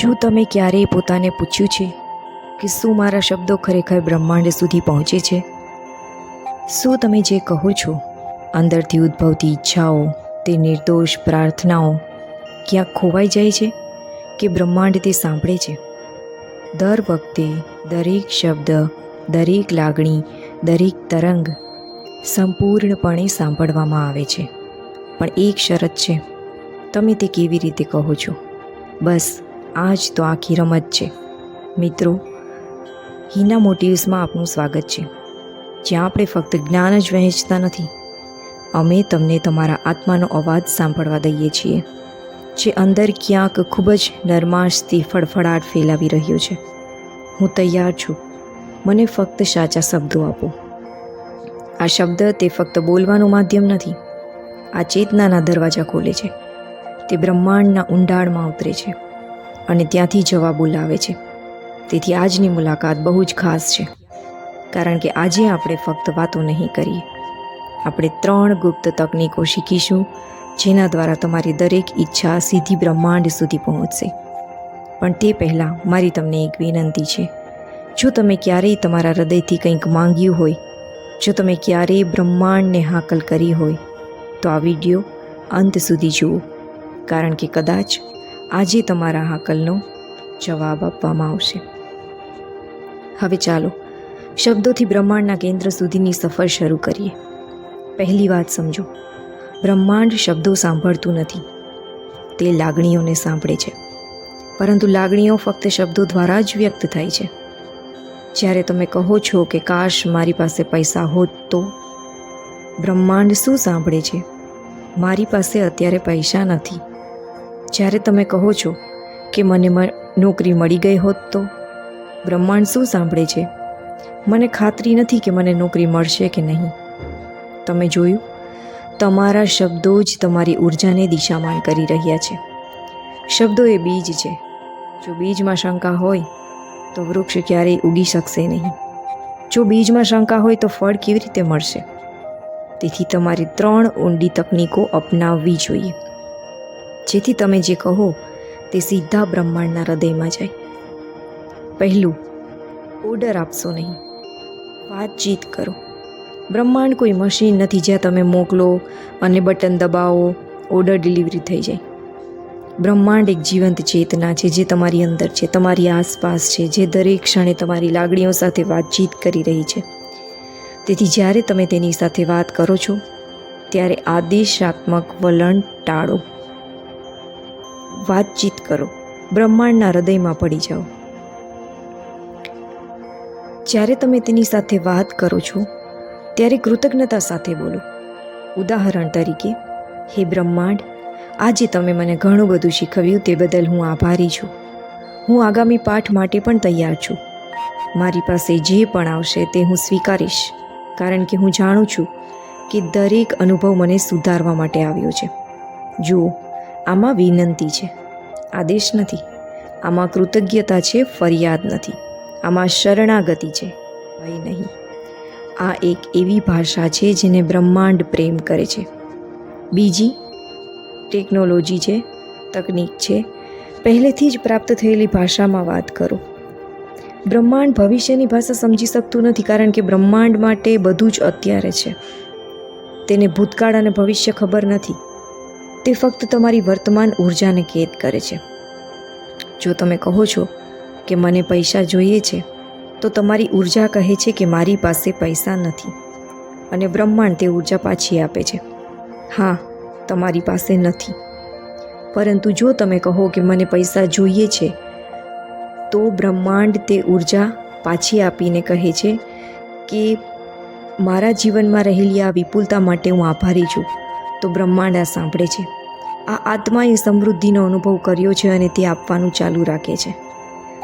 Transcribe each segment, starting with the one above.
શું તમે ક્યારેય પોતાને પૂછ્યું છે કે શું મારા શબ્દો ખરેખર બ્રહ્માંડ સુધી પહોંચે છે? શું તમે જે કહો છો, અંદરથી ઉદ્ભવતી ઈચ્છાઓ, તે નિર્દોષ પ્રાર્થનાઓ ક્યાંક ખોવાઈ જાય છે કે બ્રહ્માંડ તે સાંભળે છે? દર વખતે દરેક શબ્દ, દરેક લાગણી, દરેક તરંગ સંપૂર્ણપણે સાંભળવામાં આવે છે, પણ એક શરત છે, તમે તે કેવી રીતે કહો છો? બસ આ જ તો આખી રમત છે. મિત્રો, હિના મોટિવ્સમાં આપનું સ્વાગત છે, જ્યાં આપણે ફક્ત જ્ઞાન જ વહેંચતા નથી, અમે તમને તમારા આત્માનો અવાજ સાંભળવા દઈએ છીએ, જે અંદર ક્યાંક ખૂબ જ નરમાશથી ફડફડાટ ફેલાવી રહ્યો છે. હું તૈયાર છું, મને ફક્ત સાચા શબ્દો આપો. આ શબ્દ તે ફક્ત બોલવાનું માધ્યમ નથી, આ ચેતનાના દરવાજા ખોલે છે. તે બ્રહ્માંડના ઊંડાણમાં ઉતરે છે અને ત્યાંથી જવાબો લાવે છે. તેથી આજની મુલાકાત બહુ જ ખાસ છે, કારણ કે આજે આપણે ફક્ત વાતો નહીં કરીએ, આપણે 3 ગુપ્ત તકનીકો શીખીશું, જેના દ્વારા તમારી દરેક ઈચ્છા સીધી બ્રહ્માંડ સુધી પહોંચશે. પણ તે પહેલાં મારી તમને એક વિનંતી છે. જો તમે ક્યારેય તમારા હૃદયથી કંઈક માંગ્યું હોય, જો તમે ક્યારેય બ્રહ્માંડને હાકલ કરી હોય, તો આ વિડીયો અંત સુધી જુઓ, કારણ કે કદાચ આજે તમારા હાકલનો જવાબ આપવામાં આવશે. હવે ચાલો શબ્દોથી બ્રહ્માંડના કેન્દ્ર સુધીની સફર શરૂ કરીએ. પહેલી વાત સમજો, બ્રહ્માંડ શબ્દો સાંભળતું નથી, તે લાગણીઓને સાંભળે છે. પરંતુ લાગણીઓ ફક્ત શબ્દો દ્વારા જ વ્યક્ત થાય છે. જ્યારે તમે કહો છો કે કાશ મારી પાસે પૈસા હોત, તો બ્રહ્માંડ શું સાંભળે છે? મારી પાસે અત્યારે પૈસા નથી. જ્યારે તમે કહો છો કે મને નોકરી મળી ગઈ હોત, તો બ્રહ્માંડ શું સાંભળે છે? મને ખાતરી નથી કે મને નોકરી મળશે કે નહીં. તમે જોયું, તમારા શબ્દો જ તમારી ઉર્જાને દિશામાન કરી રહ્યા છે. શબ્દો એ બીજ છે. જો બીજમાં શંકા હોય તો વૃક્ષ ક્યારેય ઉગી શકશે નહીં. જો બીજમાં શંકા હોય તો ફળ કેવી રીતે મળશે? તેથી તમારી 3 ઊંડી તકનીકો અપનાવવી જોઈએ, જેથી તમે જે કહો તે સીધા બ્રહ્માંડના હૃદયમાં જાય. પહેલું, ઓર્ડર આપશો નહીં, વાતચીત કરો. બ્રહ્માંડ કોઈ મશીન નથી જ્યાં તમે મોકલો અને બટન દબાવો, ઓર્ડર ડિલિવરી થઈ જાય. બ્રહ્માંડ એક જીવંત ચેતના છે, જે તમારી અંદર છે, તમારી આસપાસ છે, જે દરેક ક્ષણે તમારી લાગણીઓ સાથે વાતચીત કરી રહી છે. તેથી જ્યારે તમે તેની સાથે વાત કરો છો, ત્યારે આદેશાત્મક વલણ ટાળો. વાતચીત કરો, બ્રહ્માંડના હૃદયમાં પડી જાઓ. જ્યારે તમે તેની સાથે વાત કરો છો, ત્યારે કૃતજ્ઞતા સાથે બોલો. ઉદાહરણ તરીકે, હે બ્રહ્માંડ, આજે તમે મને ઘણું બધું શીખવ્યું, તે બદલ હું આભારી છું. હું આગામી પાઠ માટે પણ તૈયાર છું. મારી પાસે જે પણ આવશે તે હું સ્વીકારીશ, કારણ કે હું જાણું છું કે દરેક અનુભવ મને સુધારવા માટે આવ્યો છે. જુઓ, આમાં વિનંતી છે, આદેશ નથી. આમાં કૃતજ્ઞતા છે, ફરિયાદ નથી. આમાં શરણાગતિ છે, ભય નહીં. આ એક એવી ભાષા છે જેને બ્રહ્માંડ પ્રેમ કરે છે. બીજી ટેકનોલોજી છે, તકનીક છે, પહેલેથી જ પ્રાપ્ત થયેલી ભાષામાં વાત કરો. બ્રહ્માંડ ભવિષ્યની ભાષા સમજી શકતું નથી, કારણ કે બ્રહ્માંડ માટે બધું જ અત્યારે છે. તેને ભૂતકાળ અને ભવિષ્ય ખબર નથી. તે ફક્ત તમારી વર્તમાન ઉર્જાને કેદ કરે છે. જો તમે કહો છો કે મને પૈસા જોઈએ છે, તો તમારી ઉર્જા કહે છે કે મારી પાસે પૈસા નથી, અને બ્રહ્માંડ તે ઉર્જા પાછી આપે છે. હા, તમારી પાસે નથી. પરંતુ જો તમે કહો કે મને પૈસા જોઈએ છે, તો બ્રહ્માંડ તે ઉર્જા પાછી આપીને કહે છે કે મારા જીવનમાં રહેલી આ વિપુલતા માટે હું આભારી છું. તો બ્રહ્માંડ આ સાંભળે છે. આ આત્માએ સમૃદ્ધિનો અનુભવ કર્યો છે અને તે આપવાનું ચાલુ રાખે છે.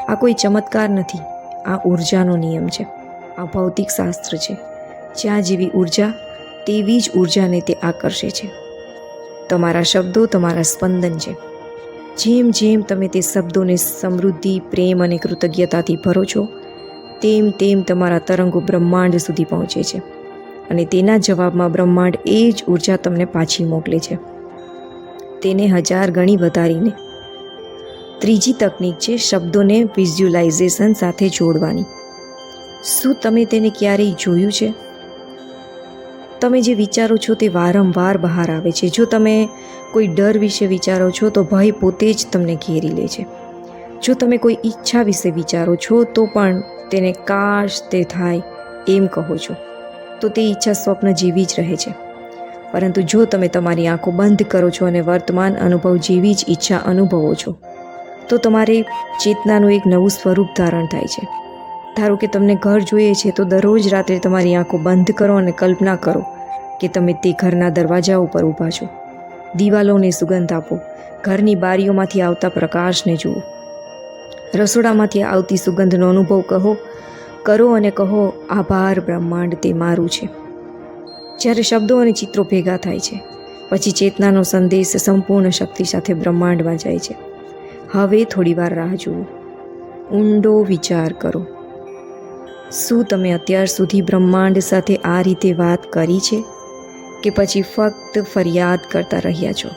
આ કોઈ ચમત્કાર નથી, આ ઉર્જાનો નિયમ છે. આ ભૌતિક શાસ્ત્ર છે. જ્યાં જેવી ઉર્જા, તેવી જ ઉર્જાને તે આકર્ષે છે. તમારા શબ્દો તમારા સ્પંદન છે. જેમ જેમ તમે તે શબ્દોને સમૃદ્ધિ, પ્રેમ અને કૃતજ્ઞતાથી ભરો છો, તેમ તેમ તમારા તરંગો બ્રહ્માંડ સુધી પહોંચે છે, અને તેના જવાબમાં બ્રહ્માંડ એ જ ઉર્જા તમને પાછી મોકલે છે, તેને 1000 ગણી વધારીને. ત્રીજી તકનિક છે શબ્દોને વિઝ્યુલાઇઝેશન સાથે જોડવાની. શું તમે તેને ક્યારેય જોયું છે? તમે જે વિચારો છો તે વારંવાર બહાર આવે છે. જો તમે કોઈ ડર વિશે વિચારો છો તો ભય પોતે જ તમને ઘેરી લે છે. જો તમે કોઈ ઈચ્છા વિશે વિચારો છો તો પણ તેને કાશ તે થાય એમ કહો છો તો તે ઈચ્છા સ્વપ્ન જેવી જ રહે છે. પરંતુ જો તમે તમારી આંખો બંધ કરો છો અને વર્તમાન અનુભવ જેવી જ ઈચ્છા અનુભવો છો તો તમારે ચેતનાનું એક નવું સ્વરૂપ ધારણ થાય છે. ધારો કે તમને ઘર જોઈએ છે તો દરરોજ રાત્રે તમારી આંખો બંધ કરો અને કલ્પના કરો કે તમે તે ઘરના દરવાજા ઉપર ઊભા છો. દિવાલોને સુગંધ આપો, ઘરની બારીઓમાંથી આવતા પ્રકાશને જુઓ, રસોડામાંથી આવતી સુગંધનો અનુભવ કરો અને કહો, આભાર બ્રહ્માંડ, તે મારું છે. જ્યારે શબ્દો અને ચિત્રો ભેગા થાય છે પછી ચેતનાનો સંદેશ સંપૂર્ણ શક્તિ સાથે બ્રહ્માંડમાં જાય છે. હવે થોડીવાર રાહ જુઓ, ઊંડો વિચાર કરો. શું તમે અત્યાર સુધી બ્રહ્માંડ સાથે આ રીતે વાત કરી છે કે પછી ફક્ત ફરિયાદ કરતા રહ્યા છો?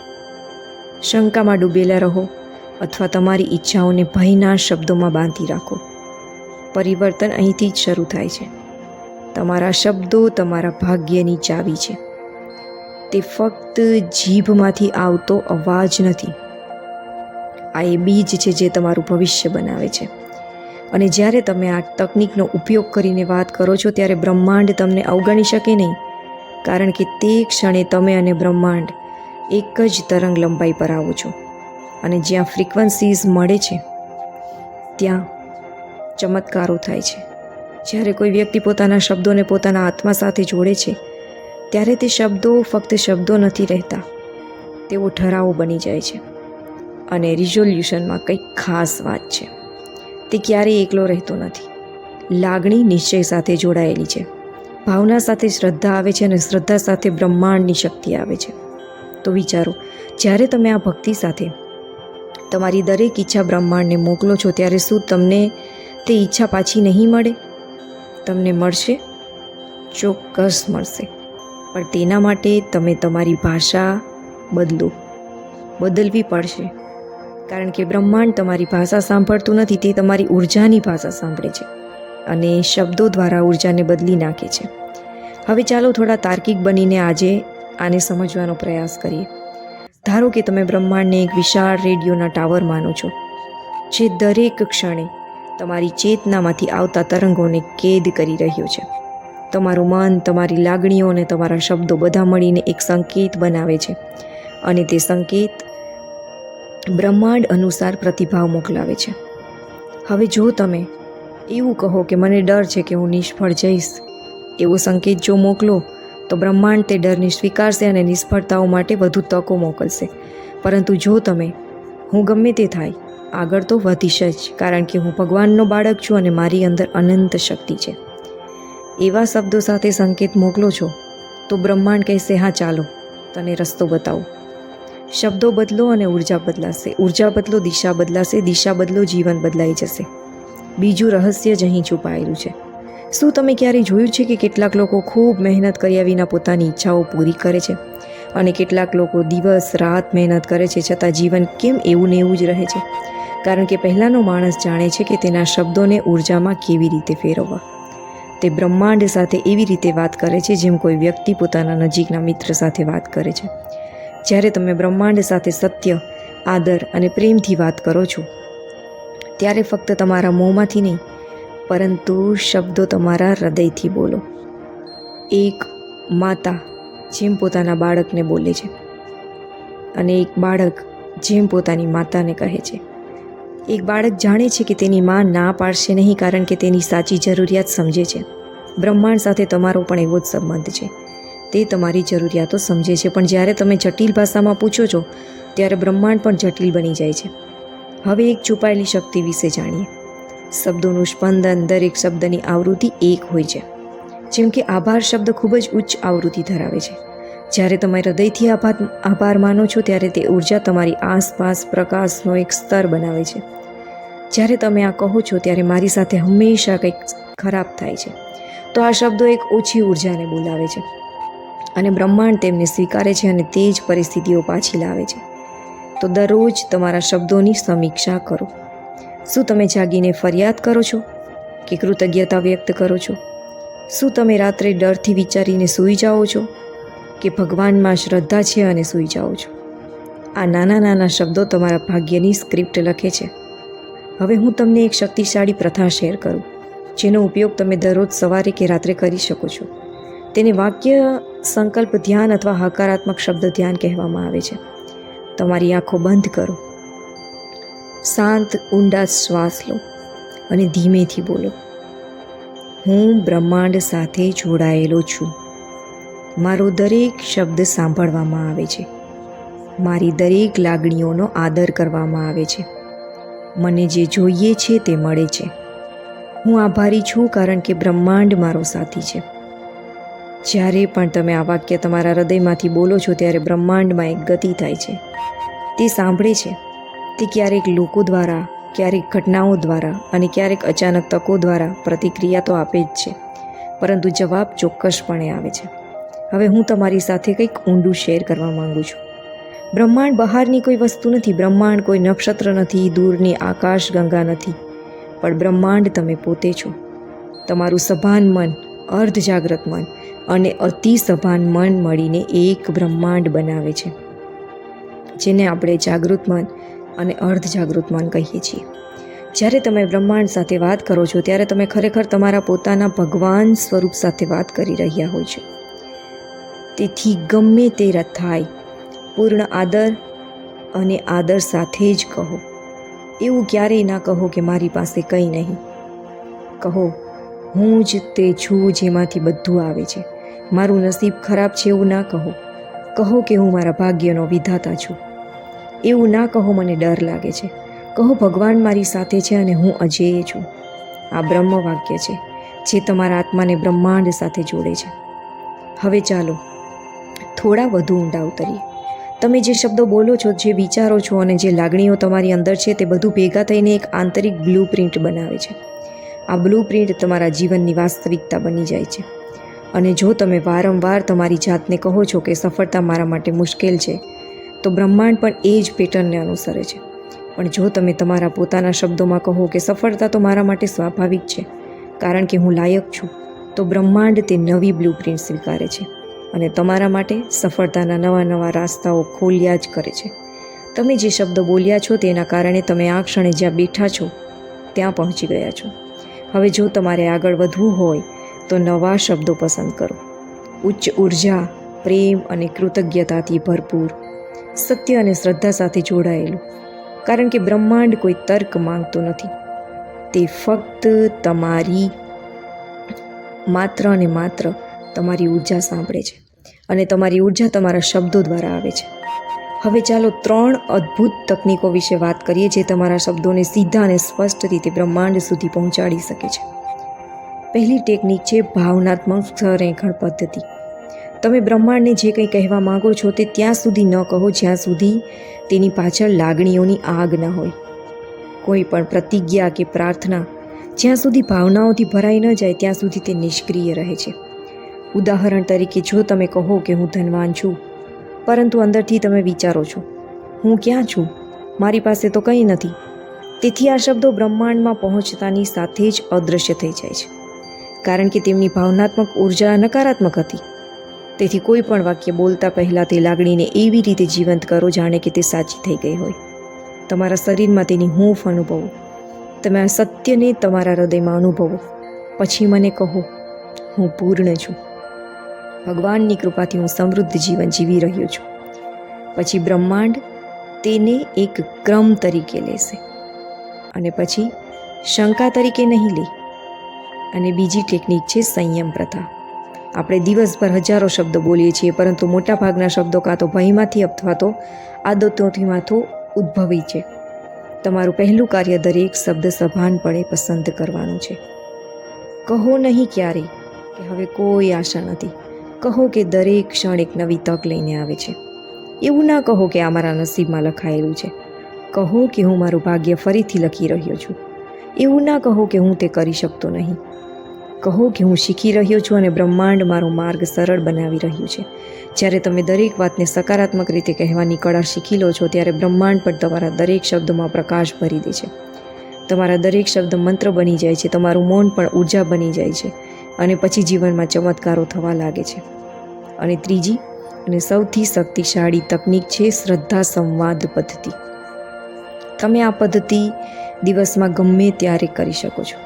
શંકામાં ડૂબેલા રહો અથવા તમારી ઈચ્છાઓને ભયના શબ્દોમાં બાંધી રાખો. પરિવર્તન અહીંથી જ શરૂ થાય છે. તમારા શબ્દો તમારા ભાગ્યની ચાવી છે. તે ફક્ત જીભમાંથી આવતો અવાજ નથી. આ એ બીજ છે જે તમારું ભવિષ્ય બનાવે છે. અને જ્યારે તમે આ તકનિકનો ઉપયોગ કરીને વાત કરો છો ત્યારે બ્રહ્માંડ તમને અવગણી શકે નહીં, કારણ કે તે ક્ષણે તમે અને બ્રહ્માંડ એક જ તરંગ લંબાઈ પર આવો છો. અને જ્યાં ફ્રીક્વન્સીઝ મળે છે ત્યાં ચમત્કારો થાય છે. જ્યારે કોઈ વ્યક્તિ પોતાના શબ્દોને પોતાના આત્મા સાથે જોડે છે ત્યારે તે શબ્દો ફક્ત શબ્દો નથી રહેતા, તેઓ ઠરાવો બની જાય છે. અને રિઝોલ્યુશનમાં કંઈક ખાસ વાત છે, તે ક્યારેય એકલો રહેતો નથી. લાગણી નિશ્ચય સાથે જોડાયેલી છે, ભાવના સાથે શ્રદ્ધા આવે છે અને શ્રદ્ધા સાથે બ્રહ્માંડની શક્તિ આવે છે. તો વિચારો, જ્યારે તમે આ ભક્તિ સાથે તમારી દરેક ઈચ્છા બ્રહ્માંડને મોકલો છો ત્યારે શું તમને તે ઈચ્છા પાછી નહીં મળે? તમને મળશે, ચોક્કસ મળશે. પણ તેના માટે તમે તમારી ભાષા બદલવી પડશે. કારણ કે બ્રહ્માંડ તમારી ભાષા સાંભળતું નથી, તે તમારી ઉર્જાની ભાષા સાંભળે છે અને શબ્દો દ્વારા ઉર્જાને બદલી નાખે છે. હવે ચાલો થોડા તાર્કિક બનીને આજે આને સમજવાનો પ્રયાસ કરીએ. ધારો કે તમે બ્રહ્માંડને એક વિશાળ રેડિયોના ટાવર માનો છો, જે દરેક ક્ષણે તમારી ચેતનામાંથી આવતા તરંગોને કેદ કરી રહ્યો છે. તમારું મન, તમારી લાગણીઓ અને તમારા શબ્દો બધા મળીને એક સંકેત બનાવે છે અને તે સંકેત બ્રહ્માંડ અનુસાર પ્રતિભાવ મોકલાવે છે. હવે જો તમે એવું કહો કે મને ડર છે કે હું નિષ્ફળ જઈશ, એવો સંકેત જો મોકલો તો બ્રહ્માંડ તે ડરને સ્વીકારશે અને નિષ્ફળતાઓ માટે વધુ તકો મોકલશે. પરંતુ જો તમે હું ગમે તે થાય આગળ તો વધીશ જ, કારણ કે હું ભગવાનનો બાળક છું અને મારી અંદર અનંત શક્તિ છે, એવા શબ્દો સાથે સંકેત મોકલો છો તો બ્રહ્માંડ કહેશે, હા ચાલો તને રસ્તો બતાવું. શબ્દો બદલો અને ઉર્જા બદલાશે, ઉર્જા બદલો દિશા બદલાશે, દિશા બદલો જીવન બદલાઈ જશે. બીજું રહસ્ય જ અહીં છુપાયેલું છે. શું તમે ક્યારેય જોયું છે કે કેટલાક લોકો ખૂબ મહેનત કર્યા વિના પોતાની ઈચ્છાઓ પૂરી કરે છે અને કેટલાક લોકો દિવસ રાત મહેનત કરે છે છતાં જીવન કેમ એવું ને એવું જ રહે છે? કારણ કે પહેલાંનો માણસ જાણે છે કે તેના શબ્દોને ઉર્જામાં કેવી રીતે ફેરવવા. તે બ્રહ્માંડ સાથે એવી રીતે વાત કરે છે જેમ કોઈ વ્યક્તિ પોતાના નજીકના મિત્ર સાથે વાત કરે છે. જ્યારે તમે બ્રહ્માંડ સાથે સત્ય, આદર અને પ્રેમથી વાત કરો છો ત્યારે ફક્ત તમારા મોંમાંથી નહીં પરંતુ શબ્દો તમારા હૃદયથી બોલો. એક માતા જેમ પોતાના બાળકને બોલે છે અને એક બાળક જેમ પોતાની માતાને કહે છે. એક બાળક જાણે છે કે તેની મા ના પાડશે નહીં, કારણ કે તેની સાચી જરૂરિયાત સમજે છે. બ્રહ્માંડ સાથે તમારો પણ એવો જ સંબંધ છે, તે તમારી જરૂરિયાતો સમજે છે. પણ જ્યારે તમે જટિલ ભાષામાં પૂછો છો ત્યારે બ્રહ્માંડ પણ જટિલ બની જાય છે. હવે એક છુપાયેલી શક્તિ વિશે જાણીએ. શબ્દોનું સ્પંદન, દરેક શબ્દની આવૃત્તિ એક હોય છે. જેમ કે આભાર શબ્દ ખૂબ જ ઉચ્ચ આવૃત્તિ ધરાવે છે. જ્યારે તમે હૃદયથી આભાર માનો છો ત્યારે તે ઉર્જા તમારી આસપાસ પ્રકાશનો એક સ્તર બનાવે છે. જ્યારે તમે આ કહો છો ત્યારે મારી સાથે હંમેશા કંઈક ખરાબ થાય છે, તો આ શબ્દો એક ઓછી ઉર્જાને બોલાવે છે અને બ્રહ્માંડ તેમને સ્વીકારે છે અને તે જ પરિસ્થિતિઓ પાછી લાવે છે. તો દરરોજ તમારા શબ્દોની સમીક્ષા કરો. શું તમે જાગીને ફરિયાદ કરો છો કે કૃતજ્ઞતા વ્યક્ત કરો છો? શું તમે રાત્રે ડરથી વિચારીને સૂઈ જાઓ છો કે ભગવાનમાં શ્રદ્ધા છે અને સૂઈ જાઓ છો? આ નાના નાના શબ્દો તમારા ભાગ્યની સ્ક્રિપ્ટ લખે છે. હવે હું તમને એક શક્તિશાળી પ્રથા શેર કરું, જેનો ઉપયોગ તમે દરરોજ સવારે કે રાત્રે કરી શકો છો. તેને વાક્ય, સંકલ્પ ધ્યાન અથવા હકારાત્મક શબ્દ ધ્યાન કહેવામાં આવે છે. તમારી આંખો બંધ કરો, શાંત ઊંડા શ્વાસ લો અને ધીમેથી બોલો. હું બ્રહ્માંડ સાથે જોડાયેલો છું. મારો દરેક શબ્દ સાંભળવામાં આવે છે. મારી દરેક લાગણીઓનો આદર કરવામાં આવે છે. મને જે જોઈએ છે તે મળે છે. હું આભારી છું કારણ કે બ્રહ્માંડ મારો સાથી છે. જ્યારે પણ તમે આ વાક્ય તમારા હૃદયમાંથી બોલો છો ત્યારે બ્રહ્માંડમાં એક ગતિ થાય છે. તે સાંભળે છે. તે ક્યારેક લોકો દ્વારા, ક્યારેક ઘટનાઓ દ્વારા અને ક્યારેક અચાનક તકો દ્વારા પ્રતિક્રિયા તો આપે જ છે, પરંતુ જવાબ ચોક્કસપણે આવે છે. હવે હું તમારી સાથે કંઈક ઊંડું શેર કરવા માંગુ છું. બ્રહ્માંડ બહારની કોઈ વસ્તુ નથી. બ્રહ્માંડ કોઈ નક્ષત્ર નથી, દૂરની આકાશ ગંગા નથી, પણ બ્રહ્માંડ તમે પોતે છો. તમારું સભાન મન, અર્ધ જાગ્રત મન અને અતિ સભાન મન મળીને એક બ્રહ્માંડ બનાવે છે, જેને આપણે જાગૃત મન અને અર્ધ જાગૃત મન કહીએ છીએ. જ્યારે તમે બ્રહ્માંડ સાથે વાત કરો છો ત્યારે તમે ખરેખર તમારા પોતાના ભગવાન સ્વરૂપ સાથે વાત કરી રહ્યા હોય છો. તેથી ગમે તે થાય, પૂર્ણ આદર અને આદર સાથે જ કહો. એવું ક્યારેય ના કહો કે મારી પાસે કંઈ નહીં. કહો, હું જ તે છું જેમાંથી બધું આવે છે. મારું નસીબ ખરાબ છે એવું ના કહો. કહો કે હું મારા ભાગ્યનો વિધાતા છું. એવું ના કહો મને ડર લાગે છે. કહો ભગવાન મારી સાથે છે અને હું અજેય છું. આ બ્રહ્મ વાક્ય છે જે તમારા આત્માને બ્રહ્માંડ સાથે જોડે છે. હવે ચાલો થોડા વધુ ઊંડા ઉતરીએ. તમે જે શબ્દો બોલો છો, જે વિચારો છો અને જે લાગણીઓ તમારી અંદર છે, તે બધું ભેગા થઈને એક આંતરિક બ્લુ પ્રિન્ટ બનાવે છે. આ બ્લુ પ્રિન્ટ તમારા જીવનની વાસ્તવિકતા બની જાય છે. અને જો તમે વારંવાર તમારી જાતને કહો છો કે સફળતા મારા માટે મુશ્કેલ છે, તો બ્રહ્માંડ પણ એ જ પેટર્નને અનુસરે છે. પણ જો તમે તમારા પોતાના શબ્દોમાં કહો કે સફળતા તો મારા માટે સ્વાભાવિક છે કારણ કે હું લાયક છું, તો બ્રહ્માંડ તે નવી બ્લુ પ્રિન્ટ સ્વીકારે છે અને તમારા માટે સફળતાના નવા નવા રસ્તાઓ ખોલ્યા જ કરે છે. તમે જે શબ્દો બોલ્યા છો તેના કારણે તમે આ ક્ષણે જ્યાં બેઠા છો ત્યાં પહોંચી ગયા છો. હવે જો તમારે આગળ વધવું હોય તો નવા શબ્દો પસંદ કરો. ઉચ્ચ ઉર્જા, પ્રેમ અને કૃતજ્ઞતાથી ભરપૂર, સત્ય અને શ્રદ્ધા સાથે જોડાયેલું. કારણ કે બ્રહ્માંડ કોઈ તર્ક માંગતો નથી. તે ફક્ત તમારી માત્ર અને માત્ર તમારી ઉર્જા સાંભળે છે અને તમારી ઉર્જા તમારા શબ્દો દ્વારા આવે છે. હવે ચાલો 3 અદ્ભુત તકનીકો વિશે વાત કરીએ જે તમારા શબ્દોને સીધા અને સ્પષ્ટ રીતે બ્રહ્માંડ સુધી પહોંચાડી શકે છે. પહેલી ટેકનિક છે ભાવનાત્મક સંરેખણ પદ્ધતિ. તમે બ્રહ્માંડને જે કંઈ કહેવા માગો છો તે ત્યાં સુધી ન કહો જ્યાં સુધી તેની પાછળ લાગણીઓની આગ ન હોય. કોઈ પણ પ્રતિજ્ઞા કે પ્રાર્થના જ્યાં સુધી ભાવનાઓથી ભરાઈ ન જાય ત્યાં સુધી તે નિષ્ક્રિય રહે છે. ઉદાહરણ તરીકે, જો તમે કહો કે હું ધનવાન છું, પરંતુ અંદરથી તમે વિચારો છો હું ક્યાં છું, મારી પાસે તો કંઈ નથી, તેથી આ શબ્દો બ્રહ્માંડમાં પહોંચતાની સાથે જ અદૃશ્ય થઈ જાય છે, કારણ કે તેમની ભાવનાત્મક ઉર્જા નકારાત્મક હતી. તેથી કોઈ પણ વાક્ય બોલતા પહેલાં તે લાગણીને એવી રીતે જીવંત કરો જાણે કે તે સાચી થઈ ગઈ હોય. તમારા શરીરમાં તેની હૂંફ અનુભવો. તમે આ સત્યને તમારા હૃદયમાં અનુભવો. પછી મને કહો, હું પૂર્ણ છું. ભગવાનની કૃપાથી હું સમૃદ્ધ જીવન જીવી રહ્યો છું. પછી બ્રહ્માંડ તેને એક ક્રમ તરીકે લેશે અને પછી શંકા તરીકે નહીં લે. અને બીજી ટેકનિક છે સંયમ પ્રથા. આપણે દિવસભર હજારો શબ્દો બોલીએ છીએ, પરંતુ મોટાભાગના શબ્દો કાં તો ભયમાંથી અથવા તો આદતોથી ઉદ્ભવી છે. તમારું પહેલું કાર્ય દરેક શબ્દ સભાનપણે પસંદ કરવાનું છે. કહો નહીં ક્યારેય કે હવે કોઈ આશા નથી. કહો કે દરેક ક્ષણ એક નવી તક લઈને આવે છે. એવું ના કહો કે આ મારા નસીબમાં લખાયેલું છે. કહો કે હું મારું ભાગ્ય ફરીથી લખી રહ્યો છું. એવું ના કહો કે હું તે કરી શકતો નહીં. કહો કે હું શીખી રહ્યો છું અને બ્રહ્માંડ મારો માર્ગ સરળ બનાવી રહ્યું છે. જ્યારે તમે દરેક વાતને સકારાત્મક રીતે કહેવાની કળા શીખી લો છો, ત્યારે બ્રહ્માંડ પણ તમારા દરેક શબ્દોમાં પ્રકાશ ભરી દે છે. તમારા દરેક શબ્દ મંત્ર બની જાય છે, તમારું મૌન પણ ઉર્જા બની જાય છે અને પછી જીવનમાં ચમત્કારો થવા લાગે છે. અને ત્રીજી અને સૌથી શક્તિશાળી તકનિક છે શ્રદ્ધા સંવાદ પદ્ધતિ. તમે આ પદ્ધતિ દિવસમાં ગમે ત્યારે કરી શકો છો.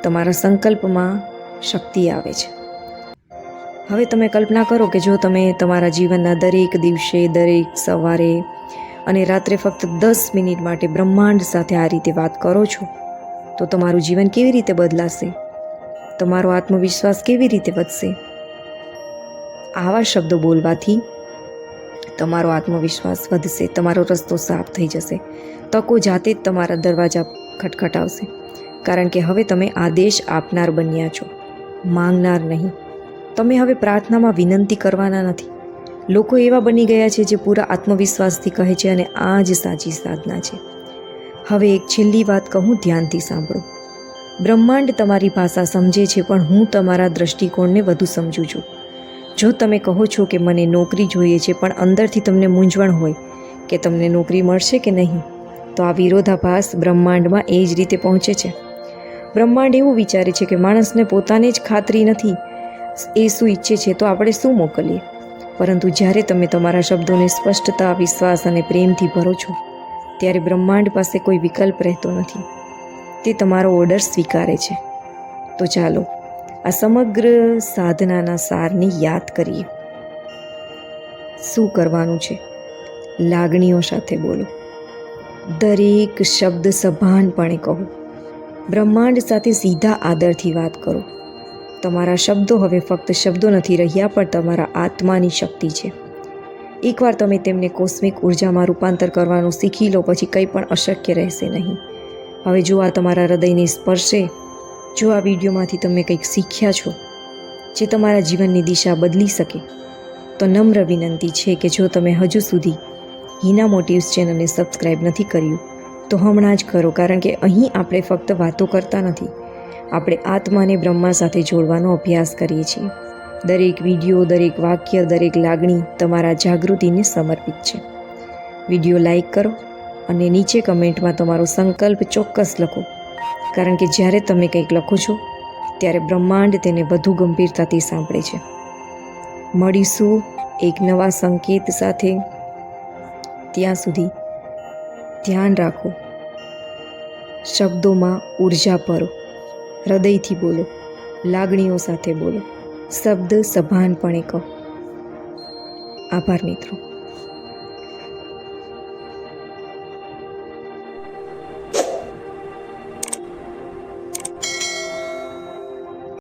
તમારા સંકલ્પમાં શક્તિ આવે છે. હવે તમે કલ્પના કરો કે જો તમે તમારા જીવનના દરેક દિવસે, દરેક સવારે અને રાત્રે ફક્ત 10 મિનિટ માટે બ્રહ્માંડ સાથે આ રીતે વાત કરો છો, તો તમારું જીવન કેવી રીતે બદલાશે? તમારો આત્મવિશ્વાસ કેવી રીતે વધશે? આવા શબ્દો બોલવાથી તમારો આત્મવિશ્વાસ વધશે, તમારો રસ્તો સાફ થઈ જશે, તકો જાતે જ તમારા દરવાજા ખટખટાવશે. કારણ કે હવે તમે આદેશ આપનાર બન્યા છો, માંગનાર નહીં. તમે હવે પ્રાર્થનામાં વિનંતી કરવાના નથી. લોકો એવા બની ગયા છે જે પૂરા આત્મવિશ્વાસથી કહે છે અને આ જ સાચી સાધના છે. હવે એક છેલ્લી વાત કહું, ધ્યાનથી સાંભળો. બ્રહ્માંડ તમારી ભાષા સમજે છે, પણ હું તમારા દૃષ્ટિકોણને વધુ સમજું છું. જો તમે કહો છો કે મને નોકરી જોઈએ છે, પણ અંદરથી તમને મૂંઝવણ હોય કે તમને નોકરી મળશે કે નહીં, તો આ વિરોધાભાસ બ્રહ્માંડમાં એ જ રીતે પહોંચે છે. બ્રહ્માંડ એવું વિચારે છે કે માણસને પોતાને જ ખાતરી નથી એ શું ઈચ્છે છે, તો આપણે શું મોકલીએ. પરંતુ જ્યારે તમે તમારા શબ્દોને સ્પષ્ટતા, વિશ્વાસ અને પ્રેમથી ભરો છો, ત્યારે બ્રહ્માંડ પાસે કોઈ વિકલ્પ રહેતો નથી. તે તમારો ઓર્ડર સ્વીકારે છે. તો ચાલો આ સમગ્ર સાધનાના સારને યાદ કરીએ. શું કરવાનું છે? લાગણીઓ સાથે બોલો. દરેક શબ્દ સભાનપણે કહો. બ્રહ્માંડ સાથે સીધા આદરથી વાત કરો. તમારા શબ્દો હવે ફક્ત શબ્દો નથી રહ્યા, પણ તમારા આત્માની શક્તિ છે. એકવાર તમે તેમને કોસ્મિક ઉર્જામાં રૂપાંતર કરવાનું શીખી લો, પછી કંઈ પણ અશક્ય રહેશે નહીં. હવે જો આ તમારા હૃદયને સ્પર્શે, જો આ વિડીયોમાંથી તમે કંઈક શીખ્યા છો જે તમારા જીવનની દિશા બદલી શકે, તો નમ્ર વિનંતી છે કે જો તમે હજુ સુધી હિના મોટિવ્સ ચેનલને સબસ્ક્રાઈબ નથી કર્યું, તો હમણાં જ કરો. કારણ કે અહીં આપણે ફક્ત વાતો કરતા નથી, આપણે આત્માને બ્રહ્મા સાથે જોડવાનો અભ્યાસ કરીએ છીએ. દરેક વિડીયો, દરેક વાક્ય, દરેક લાગણી તમારા જાગૃતિને સમર્પિત છે. વિડીયો લાઈક કરો અને નીચે કમેન્ટમાં તમારો સંકલ્પ ચોક્કસ લખો. કારણ કે જ્યારે તમે કંઈક લખો છો, ત્યારે બ્રહ્માંડ તેને વધુ ગંભીરતાથી સાંભળે છે. મળીશું એક નવા સંકેત સાથે. ત્યાં સુધી ધ્યાન રાખો. શબ્દોમાં ઉર્જા ભરો. હૃદયથી બોલો, લાગણીઓ સાથે બોલો. શબ્દ સભાનપણે કહો. આભાર મિત્રો.